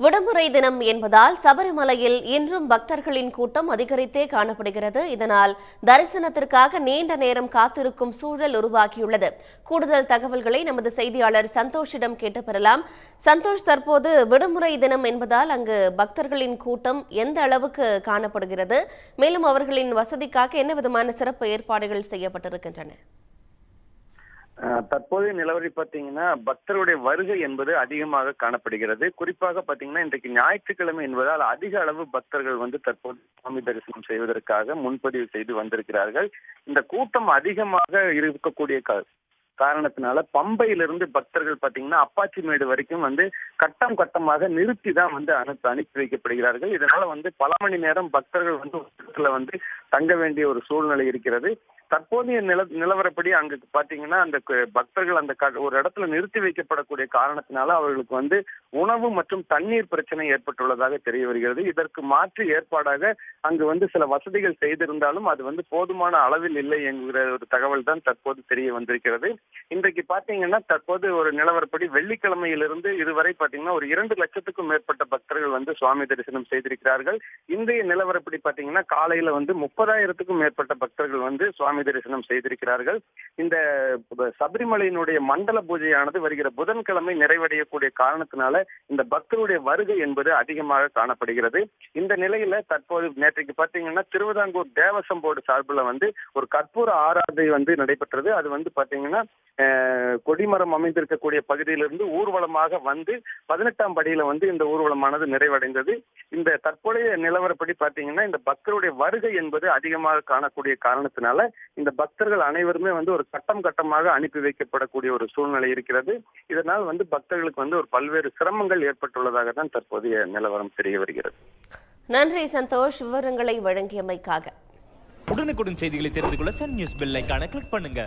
விடுமுறை தினம் என்பதால் சபரிமலையில் இன்றும் பக்தர்களின் கூட்டம் அதிகரித்தே காணப்படுகிறது. இதனால் தரிசனத்திற்காக நீண்ட நேரம் காத்திருக்கும் சூழல் உருவாகியுள்ளது. கூடுதல் தகவல்களை நமது செய்தியாளர் சந்தோஷிடம் கேட்டு பெறலாம். சந்தோஷ், தற்போது விடுமுறை தினம் என்பதால் அங்கு பக்தர்களின் கூட்டம் எந்த அளவுக்கு காணப்படுகிறது? மேலும் அவர்களின் வசதிக்காக என்ன விதமான சிறப்பு ஏற்பாடுகள் செய்யப்பட்டிருக்கின்றன? தற்போதைய நிலவரி பாத்தீங்கன்னா பக்தருடைய வருகை என்பது அதிகமாக காணப்படுகிறது. குறிப்பாக பாத்தீங்கன்னா இன்றைக்கு ஞாயிற்றுக்கிழமை என்பதால் அதிக அளவு பக்தர்கள் தற்போது சுவாமி தரிசனம் செய்வதற்காக முன்பதிவு செய்து வந்திருக்கிறார்கள். இந்த கூட்டம் அதிகமாக இருக்கக்கூடிய காரணத்தினால பம்பையிலிருந்து பக்தர்கள் பாத்தீங்கன்னா அப்பாச்சிமேடு வரைக்கும் கட்டம் கட்டமாக நிறுத்தி தான் அனுப்பி வைக்கப்படுகிறார்கள். இதனால பல மணி நேரம் பக்தர்கள் தங்க வேண்டிய ஒரு சூழ்நிலை இருக்கிறது. தற்போதைய நிலவரப்படி அங்கு பாத்தீங்கன்னா அந்த பக்தர்கள் ஒரு இடத்துல நிறுத்தி வைக்கப்படக்கூடிய காரணத்தினால அவர்களுக்கு உணவு மற்றும் தண்ணீர் பிரச்சனை ஏற்பட்டுள்ளதாக தெரிய வருகிறது. இதற்கு மாற்று ஏற்பாடாக அங்கு சில வசதிகள் செய்திருந்தாலும் அது போதுமான அளவில் இல்லை என்கிற ஒரு தகவல் தான் தற்போது தெரிய வந்திருக்கிறது. இன்றைக்கு பாத்தீங்கன்னா தற்போது ஒரு நிலவரப்படி வெள்ளிக்கிழமையிலிருந்து இதுவரை பாத்தீங்கன்னா ஒரு 2 லட்சத்துக்கும் மேற்பட்ட பக்தர்கள் சுவாமி தரிசனம் செய்திருக்கிறார்கள். இன்றைய நிலவரப்படி பாத்தீங்கன்னா காலையில 30,000க்கும் மேற்பட்ட பக்தர்கள் சுவாமி தரிசனம் செய்திருக்கிறார்கள். இந்த சபரிமலையினுடைய மண்டல பூஜையானது வருகிற புதன்கிழமை நிறைவடையக்கூடிய காரணத்தினால இந்த பக்தருடைய வருகை என்பது அதிகமாக காணப்படுகிறது. இந்த நிலையில தற்போது நேற்றைக்கு பாத்தீங்கன்னா திருவிதாங்கூர் தேவசம் போர்டு சார்பில் ஒரு கற்பூர ஆராதனை நடைபெற்றது. அது பாத்தீங்கன்னா கொடிமரம் அமைந்திருக்கக்கூடிய பகுதியிலிருந்து ஊர்வலமாக 18ஆம் படியில இந்த ஊர்வலமானது நிறைவடைந்தது. இந்த தற்போதைய நிலவரப்படி பாத்தீங்கன்னா இந்த பக்தருடைய வருகை என்பது அதிகமாக காணக்கூடிய காரணத்தினால இந்த பக்தர்கள் அனைவருமே ஒரு கட்டமாக அனுப்பி வைக்கப்படக்கூடிய ஒரு சூழ்நிலை இருக்கிறது. இதனால் பக்தர்களுக்கு ஒரு பல்வேறு சிரமங்கள் ஏற்பட்டுள்ளதாக தான் தற்போதைய நிலவரம் தெரிய வருகிறது. நன்றி சந்தோஷ், விவரங்களை வழங்கியமைக்காக. உடனுக்குடன் செய்திகளை தெரிந்து கொள்ள சன் நியூஸ் பெல் ஐகானை கிளிக் பண்ணுங்க.